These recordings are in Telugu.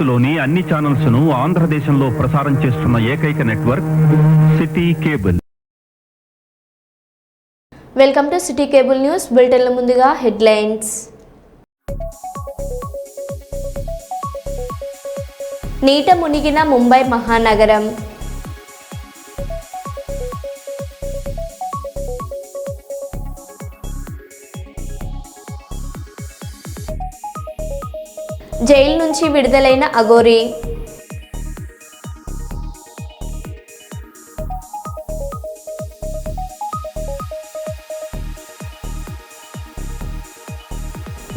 భారత్లోని అన్ని ఛానల్స్ ను ఆంధ్రదేశంలో ప్రసారం చేస్తున్న ఏకైక network city cable. Welcome to city cable news బులెటిన్ల ముందుగా హెడ్లైన్స్. నీట మునిగిన ముంబై మహానగరం. జైలు నుంచి విడుదలైన అఘోరి.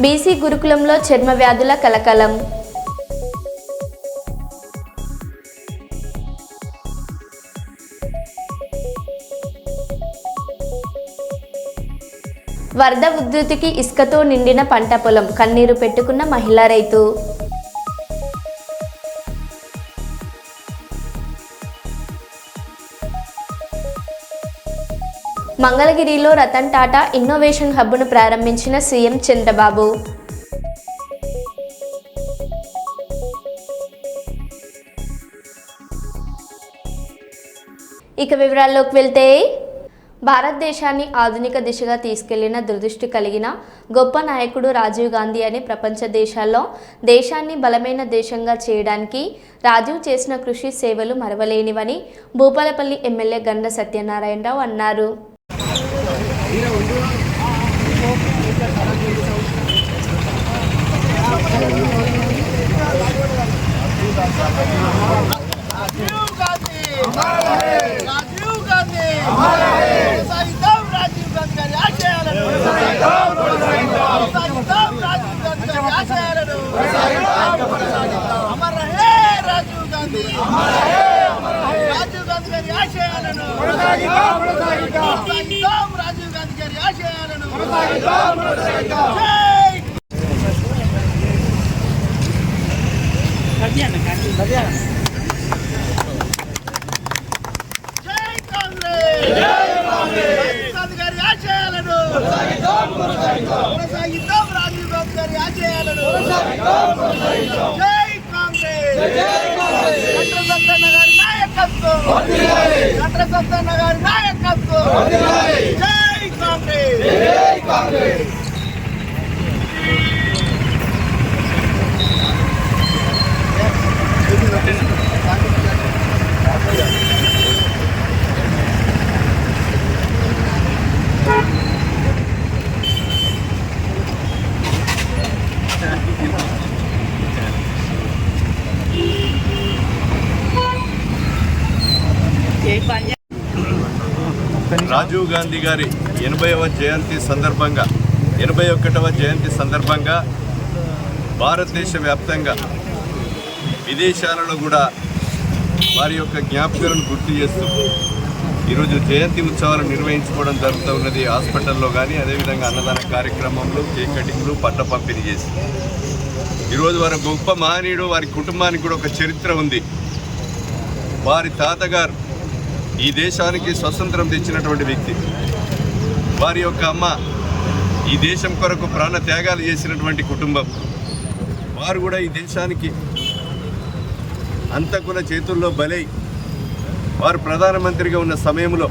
బీసీ గురుకులంలో చర్మ వ్యాధుల కలకలం. వరద ఉధృతికి ఇసుకతో నిండిన పంట పొలం, కన్నీరు పెట్టుకున్న మహిళా రైతు. మంగళగిరిలో రతన్ టాటా ఇన్నోవేషన్ హబ్ను ప్రారంభించిన సీఎం చంద్రబాబు. ఇక వివరాల్లోకి వెళ్తే, భారతదేశాన్ని ఆధునిక దిశగా తీసుకెళ్లిన దురదృష్టి కలిగిన గొప్ప నాయకుడు రాజీవ్ గాంధీ అని ప్రపంచ దేశాల్లో దేశాన్ని బలమైన దేశంగా చేయడానికి రాజీవ్ చేసిన కృషి సేవలు మరవలేనివని భూపాలపల్లి ఎమ్మెల్యే గండ్ర సత్యనారాయణరావు అన్నారు. రాజీవ్ గాంధీ గారి 81వ జయంతి సందర్భంగా భారతదేశ వ్యాప్తంగా విదేశాలలో కూడా వారి యొక్క జ్ఞాపకాలను గుర్తు చేస్తూ ఈరోజు జయంతి ఉత్సవాలు నిర్వహించుకోవడం జరుగుతూ ఉన్నది. హాస్పిటల్లో కానీ అదేవిధంగా అన్నదాన కార్యక్రమంలో కేక్ కటింగ్లు పట్ట పంపిణీ చేసి ఈరోజు వారి గొప్ప మహనీయుడు, వారి కుటుంబానికి కూడా ఒక చరిత్ర ఉంది. వారి తాతగారు ఈ దేశానికి స్వతంత్రం తెచ్చినటువంటి వ్యక్తి. వారి యొక్క అమ్మ ఈ దేశం కొరకు ప్రాణ త్యాగాలు చేసినటువంటి కుటుంబం. వారు కూడా ఈ దేశానికి అంతకుల చేతుల్లో బలై వారు ప్రధానమంత్రిగా ఉన్న సమయంలో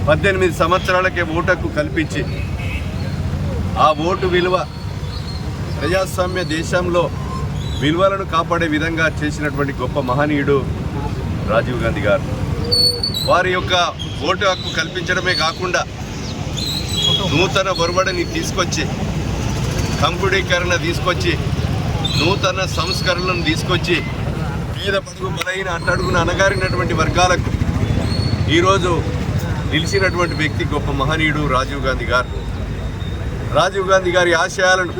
18 సంవత్సరాలకే ఓటు హక్కు కల్పించి ఆ ఓటు విలువ ప్రజాస్వామ్య దేశంలో విలువలను కాపాడే విధంగా చేసినటువంటి గొప్ప మహనీయుడు రాజీవ్ గాంధీ గారు. వారి యొక్క ఓటు హక్కు కల్పించడమే కాకుండా నూతన ఒరవడిని తీసుకొచ్చి, కంప్యూటీకరణ తీసుకొచ్చి, నూతన సంస్కరణలను తీసుకొచ్చి పేద పడుగు బలైన అట్టడుగున అణగారినటువంటి వర్గాలకు ఈరోజు నిలిచినటువంటి వ్యక్తి గొప్ప మహనీయుడు రాజీవ్ గాంధీ గారు. రాజీవ్ గాంధీ గారి ఆశయాలను,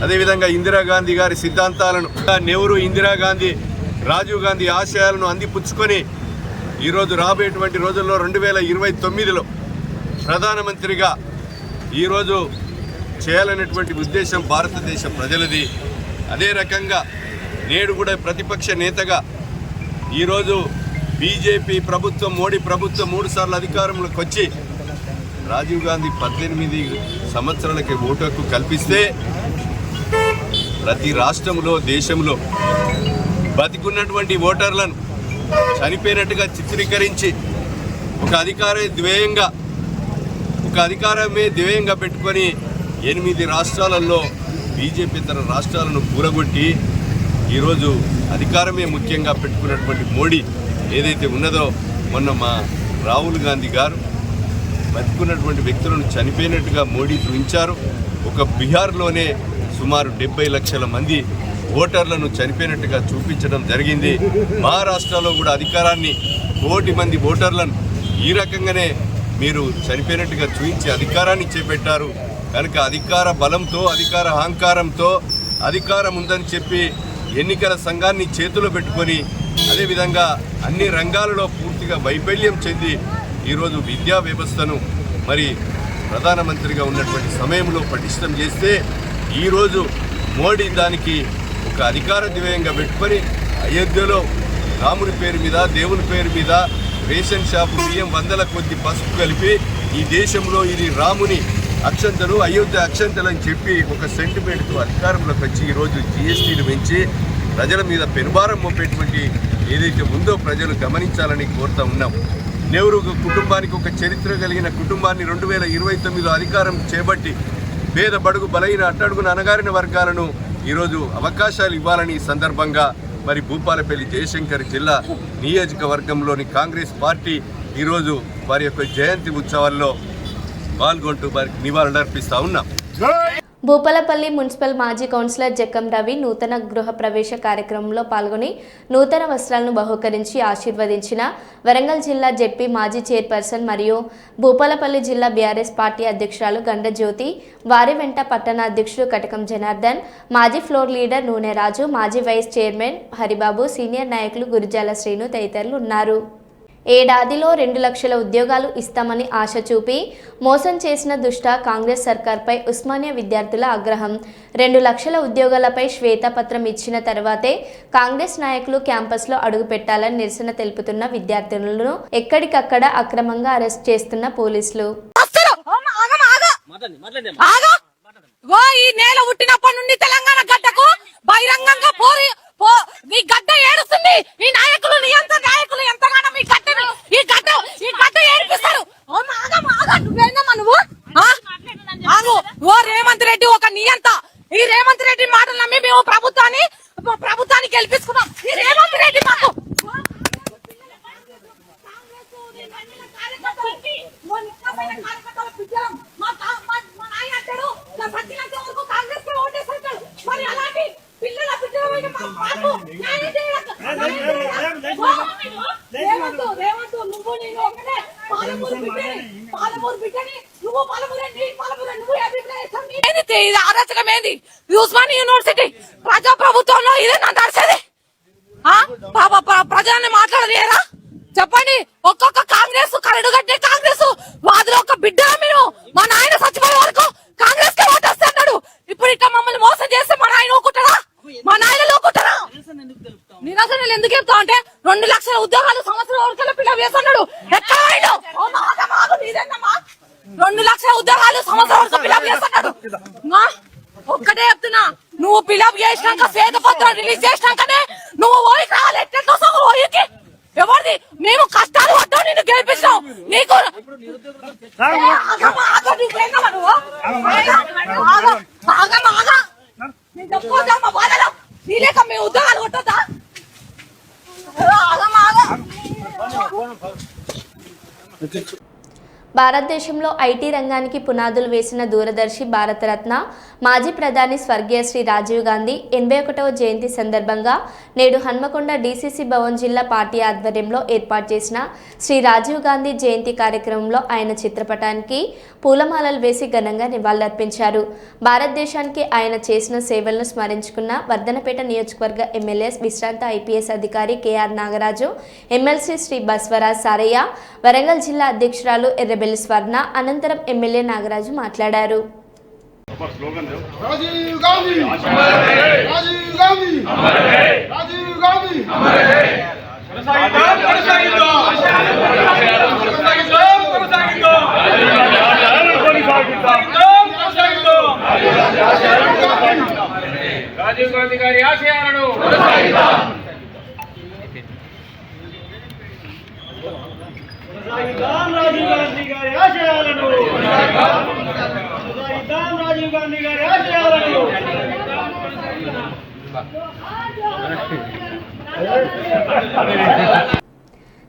అదేవిధంగా ఇందిరాగాంధీ గారి సిద్ధాంతాలను, నెహ్రూ, ఇందిరాగాంధీ, రాజీవ్ గాంధీ ఆశయాలను అందిపుచ్చుకొని ఈరోజు రాబోయేటువంటి రోజుల్లో 2029లో ప్రధానమంత్రిగా ఈరోజు చేయాలనేటువంటి ఉద్దేశం భారతదేశ ప్రజలది. అదే రకంగా నేడు కూడా ప్రతిపక్ష నేతగా ఈరోజు బీజేపీ ప్రభుత్వం, మోడీ ప్రభుత్వం 3 సార్లు అధికారంలోకి వచ్చి రాజీవ్ గాంధీ 18 సంవత్సరాలకి ఓటు హక్కు కల్పిస్తే ప్రతి రాష్ట్రంలో దేశంలో బతికున్నటువంటి ఓటర్లను చనిపోయినట్టుగా చిత్రీకరించి ఒక అధికారమే ధ్యేయంగా పెట్టుకొని 8 రాష్ట్రాలలో బీజేపీ ఇతర రాష్ట్రాలను కూలగొట్టి ఈరోజు అధికారమే ముఖ్యంగా పెట్టుకున్నటువంటి మోడీ ఏదైతే ఉన్నదో, మొన్న మా రాహుల్ గాంధీ గారు బతుకున్నటువంటి వ్యక్తులను చనిపోయినట్టుగా మోడీ చూపించారు. ఒక బీహార్లోనే సుమారు 70 లక్షల మంది ఓటర్లను చనిపోయినట్టుగా చూపించడం జరిగింది. మహారాష్ట్రలో కూడా అధికారాన్ని 1 కోటి మంది ఓటర్లను ఈ రకంగానే మీరు చనిపోయినట్టుగా చూపించి అధికారాన్ని చేపట్టారు. కనుక అధికార బలంతో, అధికార అహంకారంతో అధికారం ఉందని చెప్పి ఎన్నికల సంఘాన్ని చేతిలో పెట్టుకొని అదేవిధంగా అన్ని రంగాలలో పూర్తిగా వైఫల్యం చెంది ఈరోజు విద్యా వ్యవస్థను మరి ప్రధానమంత్రిగా ఉన్నటువంటి సమయంలో పటిష్టం చేస్తే ఈరోజు మోడీ దానికి ఒక అధికార ధ్యేయంగా పెట్టుకొని అయోధ్యలో రాముని పేరు మీద, దేవుని పేరు మీద రేషన్ షాపు బియ్యం 100 కొద్ది పసుపు కలిపి ఈ దేశంలో ఇది రాముని అక్షంతలు, అయోధ్య అక్షంతలు అని చెప్పి ఒక సెంటిమెంట్తో అధికారంలోకి వచ్చి ఈరోజు జీఎస్టీలు పెంచి ప్రజల మీద పెనుభారం మోపేటువంటి ఏదైతే ఉందో ప్రజలు గమనించాలని కోరుతా ఉన్నాం. నెహ్రూ కుటుంబానికి ఒక చరిత్ర కలిగిన కుటుంబాన్ని 2029లో అధికారం చేపట్టి పేద బడుగు బలైన అట్టడుగున అణగారిన వర్గాలను ఈరోజు అవకాశాలు ఇవ్వాలని సందర్భంగా మరి భూపాలపల్లి జయశంకర్ జిల్లా నియోజకవర్గంలోని కాంగ్రెస్ పార్టీ ఈరోజు వారి యొక్క జయంతి ఉత్సవాల్లో పాల్గొంటూ వారికి నివాళులు అర్పిస్తూ ఉన్నాం. భూపాలపల్లి మున్సిపల్ మాజీ కౌన్సిలర్ జక్కం రవి నూతన గృహ ప్రవేశ కార్యక్రమంలో పాల్గొని నూతన వస్త్రాలను బహూకరించి ఆశీర్వదించిన వరంగల్ జిల్లా జెడ్పీ మాజీ చైర్పర్సన్ మరియు భూపాలపల్లి జిల్లా బీఆర్ఎస్ పార్టీ అధ్యక్షురాలు గండజ్యోతి, వారి వెంట పట్టణ అధ్యక్షుడు కటకం జనార్దన్, మాజీ ఫ్లోర్ లీడర్ నూనె రాజు, మాజీ వైస్ చైర్మన్ హరిబాబు, సీనియర్ నాయకులు గురిజాల శ్రీను తదితరులు ఉన్నారు. ఏడాదిలో 2 లక్షల ఉద్యోగాలు ఇస్తామని ఆశ చూపి మోసం చేసిన దుష్ట కాంగ్రెస్ సర్కార్పై ఉస్మానియా విద్యార్థుల ఆగ్రహం. 2 లక్షల ఉద్యోగాలపై శ్వేతపత్రం ఇచ్చిన తర్వాతే కాంగ్రెస్ నాయకులు క్యాంపస్లో అడుగుపెట్టాలని నిరసన తెలుపుతున్న విద్యార్థులను ఎక్కడికక్కడ అక్రమంగా అరెస్ట్ చేస్తున్న పోలీసులు. ఈ నేల పుట్టినప్పటి నుండి తెలంగాణ గడ్డకు బహిరంగంగా ఈ గడ్డ ఏడుస్తుంది. ఈ నాయకులు నాయకులు ఎంతగానో ఈ గడ్డ ఏడిపిస్తారు. నువ్వు ఓ రేవంత్ రెడ్డి ఒక నియంత. ఈ రేవంత్ రెడ్డి మాటలు నమ్మి మేము ప్రభుత్వాన్ని గెలిపించుకున్నాం. ఈ రేవంత్ రెడ్డి మాకు అరాచకమేంది? ఉస్మానియా యూనివర్సిటీ ప్రజాప్రభుత్వంలో ఇదే నా నడిచేది. ప్రజల్ని మాట్లాడలేరా చెప్పండి? ఒక్కొక్క కాంగ్రెస్ కరడుగట్టే కాంగ్రెస్ వాదులు ఒక బిడ్డ మీరు. మా నాయన చచ్చిపోయే వరకు కాంగ్రెస్ కి ఓటేస్తాడు. ఇప్పుడు ఇట్లా మమ్మల్ని మోసం చేస్తే మా నాయన ఊకుంటారా? మా నాయన లోకుంటారా? నిరాశలు ఎందుకు చెప్తావు అంటే 2 లక్షల ఉద్యోగాలు సంవత్సరం వరకు పిల్లలు వేస్తున్నాడు. ఎక్కడ 2 లక్షల ఉద్యోగాలు సంవత్సరం వరకు పిల్లలు వేస్తున్నాడు. ఒక్కటే చెప్తున్నా, నువ్వు పిలప్ చేసినాక శ్వేతపత్రం రిలీజ్ చేసినాకనే నువ్వు ఓయికి రావాలి. ఎట్లా ఓయికి ఎవరిది? మేము కష్టాలు పడ్డావు, నిన్ను గెలిపించావు. నీకు నీలేక మేము ఉద్యోగాలు కొట్టొద్దా? భారతదేశంలో ఐటీ రంగానికి పునాదులు వేసిన దూరదర్శి భారతరత్న మాజీ ప్రధాని స్వర్గీయ శ్రీ రాజీవ్ గాంధీ 81వ జయంతి సందర్భంగా నేడు హన్మకొండ డీసీసీ భవన్ జిల్లా పార్టీ ఆధ్వర్యంలో ఏర్పాటు చేసిన శ్రీ రాజీవ్ గాంధీ జయంతి కార్యక్రమంలో ఆయన చిత్రపటానికి పూలమాలలు వేసి ఘనంగా నివాళులర్పించారు. భారతదేశానికి ఆయన చేసిన సేవలను స్మరించుకున్న వర్ధనపేట నియోజకవర్గ ఎమ్మెల్యే విశ్రాంత ఐపీఎస్ అధికారి కేఆర్ నాగరాజు, ఎమ్మెల్సీ శ్రీ బస్వరాజ్ సారయ్య, వరంగల్ జిల్లా అధ్యక్షురాలు ఎర్రబెల్లి స్వర్ణ. అనంతరం ఎమ్మెల్యే నాగరాజు మాట్లాడారు. राजीव गांधी राजीव गांधी राजीव गांधी రాజీవ్ గాంధీ గారి ఆశయాలను రాజీవ్ గాంధీ గారి ఆశయాలను రాజీవ్ గాంధీ గారి ఆశయాలను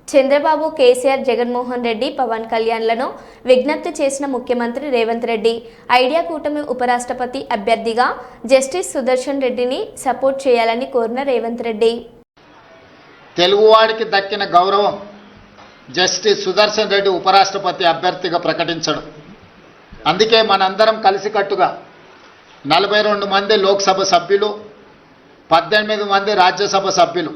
చంద్రబాబు, కేసీఆర్, జగన్మోహన్ రెడ్డి, పవన్ కళ్యాణ్లను విజ్ఞప్తి చేసిన ముఖ్యమంత్రి రేవంత్ రెడ్డి ఐడియా కూటమి ఉపరాష్ట్రపతి అభ్యర్థిగా జస్టిస్ సుదర్శన్ రెడ్డిని సపోర్ట్ చేయాలని కోరిన రేవంత్ రెడ్డి తెలుగువాడికి దక్కిన గౌరవం జస్టిస్ సుదర్శన్ రెడ్డి ఉపరాష్ట్రపతి అభ్యర్థిగా ప్రకటించడం. అందుకే మనందరం కలిసికట్టుగా 42 మంది లోక్సభ సభ్యులు, 18 మంది రాజ్యసభ సభ్యులు,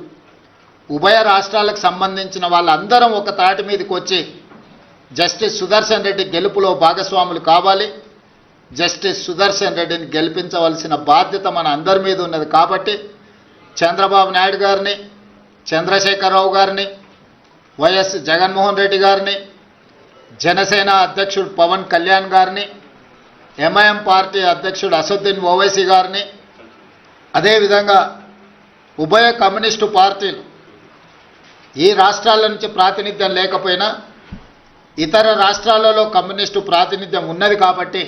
ఉభయ రాష్ట్రాలకు సంబంధించిన వాళ్ళందరం ఒక తాటి మీదకి వచ్చి జస్టిస్ సుదర్శన్ రెడ్డి గెలుపులో భాగస్వాములు కావాలి. జస్టిస్ సుదర్శన్ రెడ్డిని గెలిపించవలసిన బాధ్యత మన అందరి మీద ఉన్నది. కాబట్టి చంద్రబాబు నాయుడు గారిని, చంద్రశేఖరరావు గారిని, వైఎస్ జగన్మోహన్ రెడ్డి గారిని, జనసేన అధ్యక్షుడు పవన్ కళ్యాణ్ గారిని, ఎంఐఎం పార్టీ అధ్యక్షుడు అసదుద్దీన్ ఓవైసీ గారిని, అదేవిధంగా ఉభయ కమ్యూనిస్టు పార్టీలు ఈ రాష్ట్రాల నుంచి ప్రాతినిధ్యం లేకపోయినా ఇతర రాష్ట్రాలలో కమ్యూనిస్టు ప్రాతినిధ్యం ఉన్నది కాబట్టి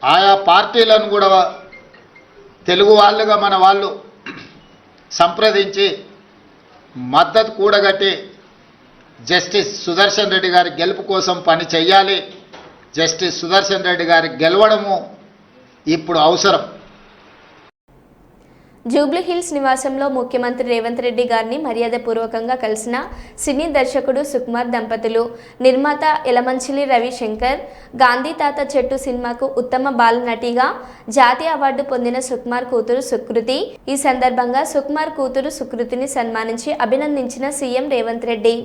ఆయా పార్టీలను కూడా తెలుగు వాళ్ళుగా మన వాళ్ళు సంప్రదించి మద్దతు కూడగట్టి జస్టిస్ సుదర్శన్ రెడ్డి గారి గెలుపు కోసం పని చేయాలి. జస్టిస్ సుదర్శన్ రెడ్డి గారి గెలవడము ఇప్పుడు అవసరం. జూబ్లీ హిల్స్ నివాసంలో ముఖ్యమంత్రి రేవంత్ రెడ్డి గారిని మర్యాదపూర్వకంగా కలిసిన సినీ దర్శకుడు సుకుమార్ దంపతులు. నిర్మాత యలమంచిలి రవిశంకర్ గాంధీ తాత చెట్టు సినిమాకు ఉత్తమ బాల నటిగా జాతీయ అవార్డు పొందిన సుకుమార్ కూతురు సుకృతి. ఈ సందర్భంగా సుకుమార్ కూతురు సుకృతిని సన్మానించి అభినందించిన సీఎం రేవంత్ రెడ్డి.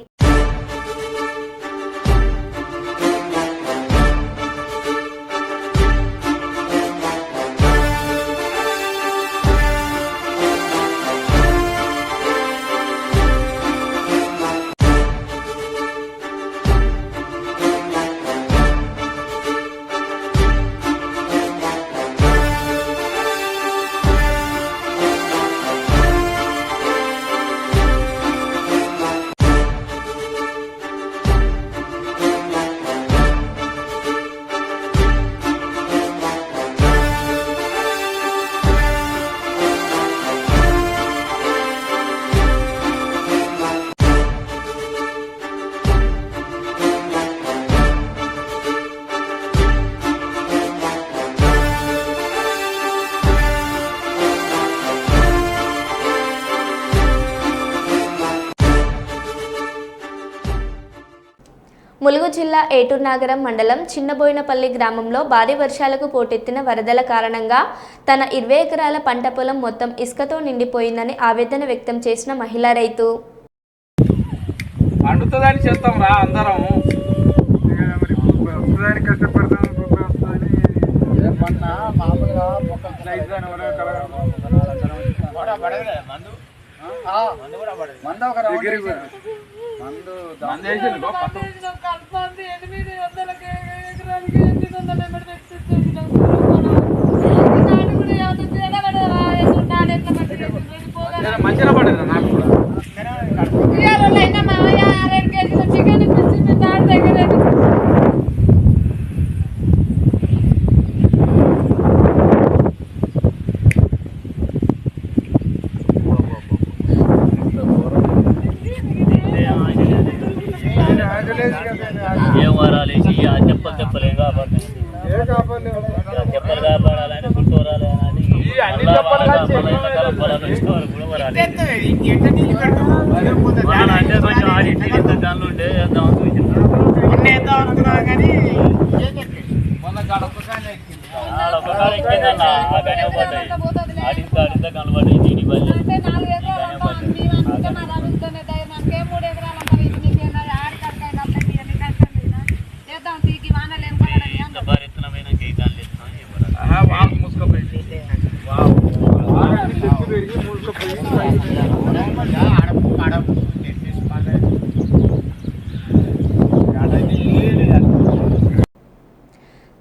ములుగు జిల్లా ఏటూరు నాగరం మండలం చిన్నబోయినపల్లి గ్రామంలో భారీ వర్షాలకు పోటెత్తిన వరదల కారణంగా తన 20 ఎకరాల పంట పొలం మొత్తం ఇసుకతో నిండిపోయిందని ఆవేదన వ్యక్తం చేసిన మహిళా రైతు. అండుతుందని చేస్తాం రా అందరం మంచిగా పడేది నాకు కూడా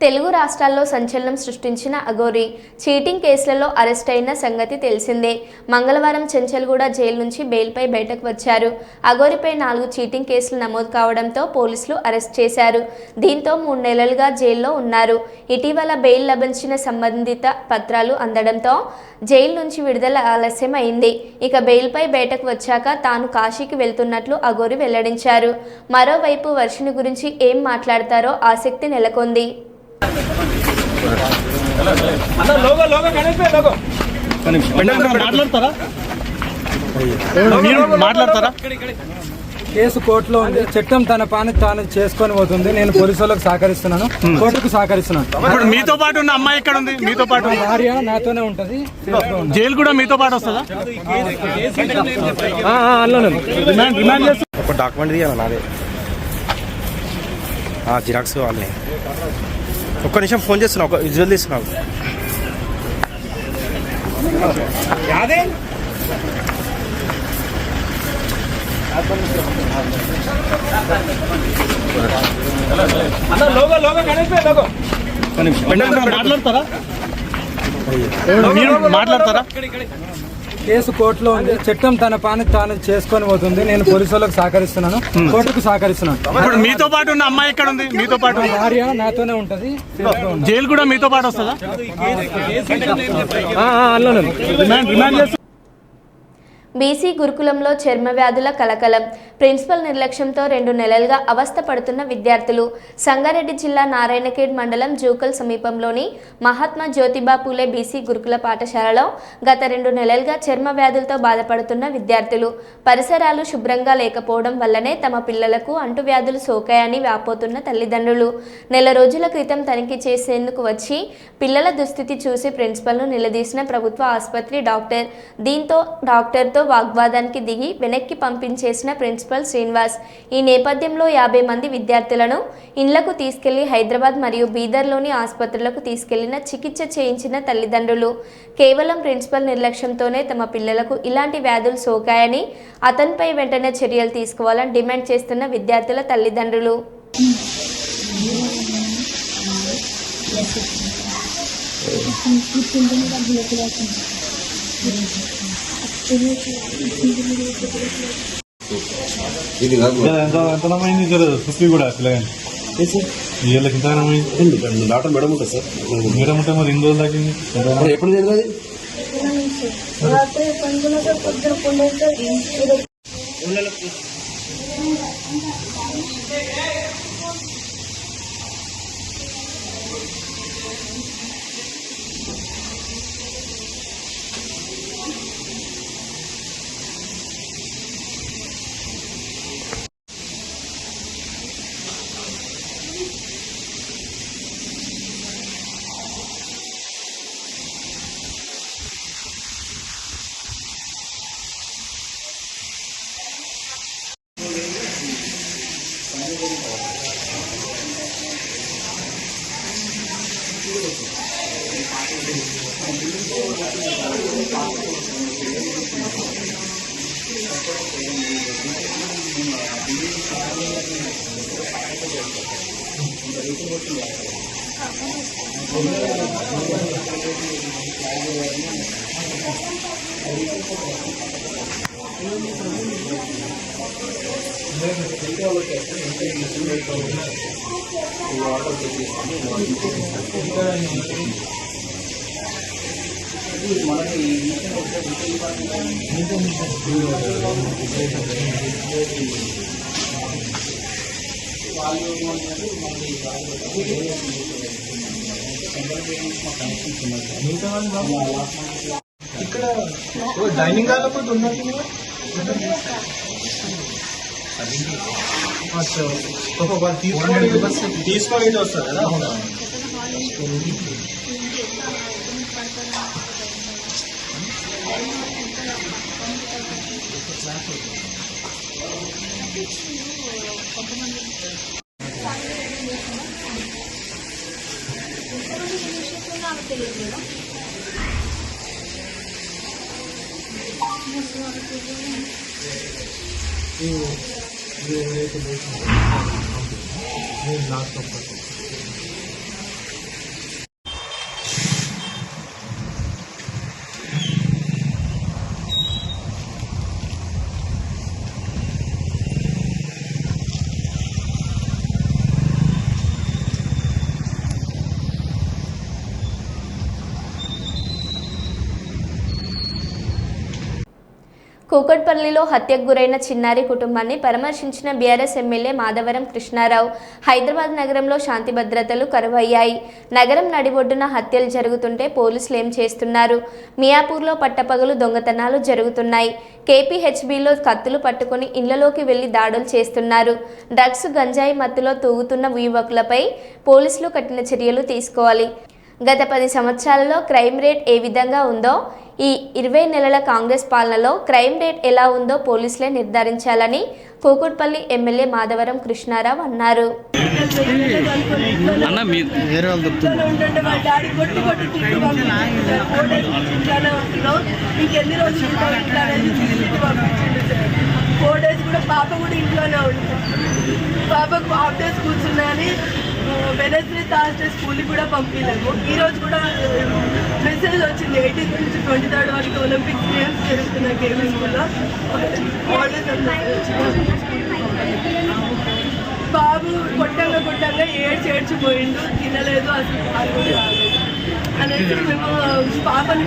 తెలుగు రాష్ట్రాల్లో సంచలనం సృష్టించిన అఘోరి చీటింగ్ కేసులలో అరెస్ట్ అయిన సంగతి తెలిసిందే. మంగళవారం చెంచల్గూడ జైలు నుంచి బెయిల్పై బయటకు వచ్చారు. అఘోరిపై 4 చీటింగ్ కేసులు నమోదు కావడంతో పోలీసులు అరెస్ట్ చేశారు. దీంతో 3 నెలలుగా జైల్లో ఉన్నారు. ఇటీవల బెయిల్ లభించిన సంబంధిత పత్రాలు అందడంతో జైలు నుంచి విడుదల ఆలస్యం అయింది. ఇక బెయిల్పై బయటకు వచ్చాక తాను కాశీకి వెళ్తున్నట్లు అఘోరి వెల్లడించారు. మరోవైపు వర్షిని గురించి ఏం మాట్లాడతారో ఆసక్తి నెలకొంది. కేసు కోర్టులో ఉంది. చట్టం తన పని తాను చేసుకొని పోతుంది. నేను పోలీసు వాళ్ళకు సహకరిస్తున్నాను, కోర్టుకు సహకరిస్తున్నాను. ఇప్పుడు మీతో పాటు ఉన్న అమ్మాయి ఎక్కడ ఉంది? మీతో పాటు భార్య నాతోనే ఉంటది. జైలు కూడా మీతో పాటు వస్తుందా? ఒక డాక్యుమెంట్ తీయాలి నాదే, జిరాక్స్ వాళ్ళని. ఒక్క నిమిషం ఫోన్ చేస్తున్నా, ఒక విజువల్ తీసుకున్నావు. మాట్లాడతారా? కేసు కోర్టులో ఉంది. చట్టం తన పని తాను చేసుకొని పోతుంది. నేను పోలీసు వాళ్ళకు సహకరిస్తున్నాను, కోర్టుకు సహకరిస్తున్నాను. ఇప్పుడు మీతో పాటు ఉన్న అమ్మాయి ఎక్కడ ఉంది? మీతో పాటు భార్య నాతోనే ఉంటది. జైలు కూడా మీతో పాటు వస్తుందా? బీసీ గురుకులంలో చర్మ వ్యాధుల కలకలం. ప్రిన్సిపల్ నిర్లక్ష్యంతో 2 నెలలుగా అవస్థ పడుతున్న విద్యార్థులు. సంగారెడ్డి జిల్లా నారాయణఖేడ్ మండలం జూకల్ సమీపంలోని మహాత్మా జ్యోతిబా పూలే బీసీ గురుకుల పాఠశాలలో గత 2 నెలలుగా చర్మ వ్యాధులతో బాధపడుతున్న విద్యార్థులు. పరిసరాలు శుభ్రంగా లేకపోవడం వల్లనే తమ పిల్లలకు అంటువ్యాధులు సోకాయని వాపోతున్న తల్లిదండ్రులు. నెల రోజుల క్రితం తనిఖీ చేసేందుకు వచ్చి పిల్లల దుస్థితి చూసి ప్రిన్సిపల్ను నిలదీసిన ప్రభుత్వ ఆసుపత్రి డాక్టర్. దీంతో డాక్టర్తో వాగ్వాదానికి దిగి వెనక్కి పంపించేసిన ప్రిన్సిపల్ శ్రీనివాస్. ఈ నేపథ్యంలో 50 మంది విద్యార్థులను ఇండ్లకు తీసుకెళ్లి హైదరాబాద్ మరియు బీదర్లోని ఆసుపత్రులకు తీసుకెళ్లిన చికిత్స చేయించిన తల్లిదండ్రులు. కేవలం ప్రిన్సిపల్ నిర్లక్ష్యంతోనే తమ పిల్లలకు ఇలాంటి వ్యాధులు సోకాయని, అతనిపై వెంటనే చర్యలు తీసుకోవాలని డిమాండ్ చేస్తున్న విద్యార్థుల తల్లిదండ్రులు. సుప్రీ కూడా పిల్లగాని వీళ్ళకి ఇంత డాక్టర్ మేడం ఉంటుంది సార్. మేడం ఉంటే మరి 2 రోజులు తగ్గింది. ఎప్పుడు జరిగింది? ఇక్కడ డైనింగ్ హాల్ కూడా ఉన్నట్టు తీసుకొని వస్తారు కదా. కూకట్పల్లిలో హత్యకు గురైన చిన్నారి కుటుంబాన్ని పరామర్శించిన బీఆర్ఎస్ ఎమ్మెల్యే మాధవరం కృష్ణారావు. హైదరాబాద్ నగరంలో శాంతి భద్రతలు కరువయ్యాయి. నగరం నడిబొడ్డున హత్యలు జరుగుతుంటే పోలీసులు ఏం చేస్తున్నారు? మియాపూర్లో పట్టపగలు దొంగతనాలు జరుగుతున్నాయి. కేపీహెచ్బీలో కత్తులు పట్టుకుని ఇళ్లలోకి వెళ్లి దాడులు చేస్తున్నారు. డ్రగ్స్ గంజాయి మత్తులో తూగుతున్న యువకులపై పోలీసులు కఠిన చర్యలు తీసుకోవాలి. గత 10 సంవత్సరాలలో క్రైమ్ రేట్ ఏ విధంగా ఉందో ఈ 20 నెలల కాంగ్రెస్ పాలనలో క్రైమ్ రేట్ ఎలా ఉందో పోలీసులే నిర్ధారించాలని కూకట్పల్లి ఎమ్మెల్యే మాధవరం కృష్ణారావు అన్నారు. పాపకు హాఫ్ డే స్కూల్స్ ఉన్నాయని వెనస్డే థర్స్డే స్కూల్కి కూడా పంపించలేము. ఈరోజు కూడా మెసేజ్ వచ్చింది 18th నుంచి 23rd వరకు ఒలింపిక్స్ గేమ్స్ జరుగుతున్నాయి కేవీ స్కూల్లో. బాబు కొట్టంగా ఏడ్చిపోయిండు, తినలేదు, అసలు పాల్గొని రాలేదు అనేసి మేము పాపని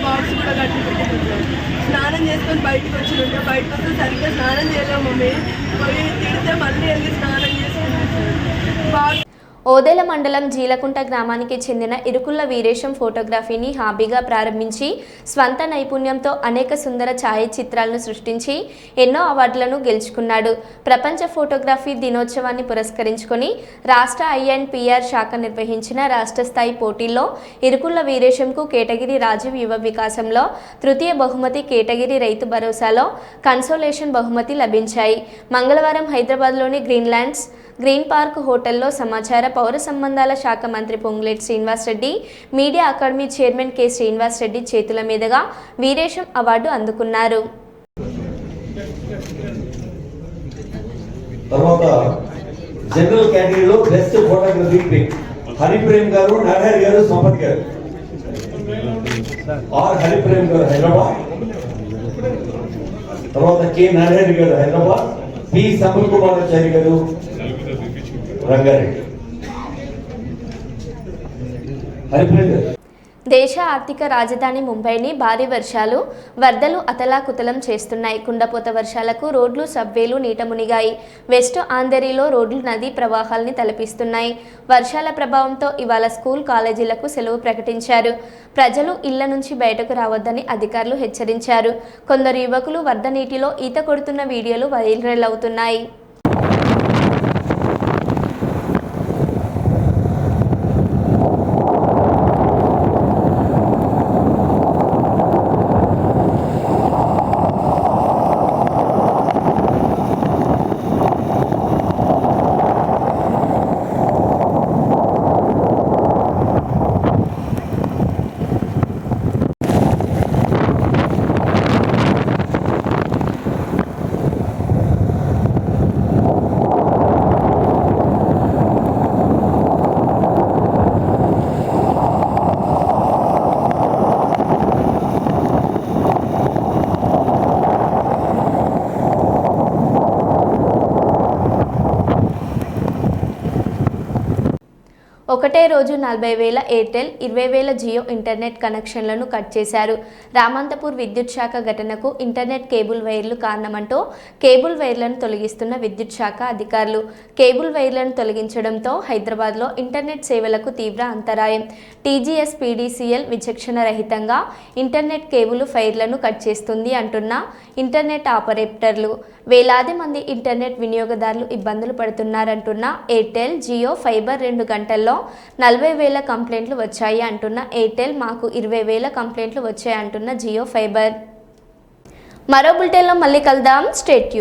బాక్స్ కూడా కట్టి పెట్టుకుంటాం. స్నానం చేసుకొని బయటకు వచ్చిండే, బయటకు వస్తే సరిగ్గా స్నానం చేయలేము మమ్మీ, పోయి తిడితే మళ్ళీ వెళ్ళి స్నానం చేసుకుంటాం. ఓదెల మండలం జీలకుంట గ్రామానికి చెందిన ఇరుకుల్ల వీరేశం ఫోటోగ్రఫీని హాబీగా ప్రారంభించి స్వంత నైపుణ్యంతో అనేక సుందర ఛాయాచిత్రాలను సృష్టించి ఎన్నో అవార్డులను గెలుచుకున్నాడు. ప్రపంచ ఫోటోగ్రఫీ దినోత్సవాన్ని పురస్కరించుకొని రాష్ట్ర INPR శాఖ నిర్వహించిన రాష్ట్ర స్థాయి పోటీల్లో ఇరుకుల్ల వీరేశంకు కేటగిరీ రాజీవ్ యువ వికాసంలో తృతీయ బహుమతి, కేటగిరీ రైతు భరోసాలో కన్సోలేషన్ బహుమతి లభించాయి. మంగళవారం హైదరాబాద్లోని గ్రీన్ పార్క్ హోటల్లో సమాచార పౌర సంబంధాల శాఖ మంత్రి Ponguleti Srinivasareddy, media academy chairman K Srinivasareddy చేతుల మీదుగా వీరేశం అవార్డు అందుకున్నారు. తర్వాత జనరల్ కేటగిరీలో బెస్ట్ ఫోటోగ్రఫీ హరిప్రేమ్ గారు, నరహరి గారు, సంపత్ గారు. హరిప్రేమ్ గారు హైదరాబాద్, తర్వాత కె నరహరి గారు హైదరాబాద్, పి సంపత్ కుమార్ చారి గారు రంగారెడ్డి. దేశ ఆర్థిక రాజధాని ముంబైని భారీ వర్షాలు, వరదలు అతలాకుతలం చేస్తున్నాయి. కుండపోత వర్షాలకు రోడ్లు, సబ్వేలు నీట మునిగాయి. వెస్ట్ ఆంధేరిలో రోడ్లు నదీ ప్రవాహాల్ని తలపిస్తున్నాయి. వర్షాల ప్రభావంతో ఇవాళ స్కూల్, కాలేజీలకు సెలవు ప్రకటించారు. ప్రజలు ఇళ్ల నుంచి బయటకు రావద్దని అధికారులు హెచ్చరించారు. కొందరు యువకులు వరద నీటిలో ఈత కొడుతున్న వీడియోలు వైరల్ అవుతున్నాయి. ఒకటే రోజు 40,000 ఎయిర్టెల్, 20,000 జియో ఇంటర్నెట్ కనెక్షన్లను కట్ చేశారు. రామంతపూర్ విద్యుత్ శాఖ ఘటనకు ఇంటర్నెట్ కేబుల్ వైర్లు కారణమంటూ కేబుల్ వైర్లను తొలగిస్తున్న విద్యుత్ శాఖ అధికారులు. కేబుల్ వైర్లను తొలగించడంతో హైదరాబాద్లో ఇంటర్నెట్ సేవలకు తీవ్ర అంతరాయం. TGS PDCL విచక్షణ రహితంగా ఇంటర్నెట్ కేబుల్ వైర్లను కట్ చేస్తుంది అంటున్న ఇంటర్నెట్ ఆపరేటర్లు. వేలాది మంది ఇంటర్నెట్ వినియోగదారులు ఇబ్బందులు పడుతున్నారంటున్న ఎయిర్టెల్, జియో ఫైబర్ 2 గంటల్లో 40,000 కంప్లైంట్లు వచ్చాయి అంటున్న ఎయిర్టెల్, మాకు 20,000 కంప్లైంట్లు వచ్చాయి అంటున్న జియో ఫైబర్. మరో బులెటిన్లో మళ్ళీ కలుద్దాం. Stay tune.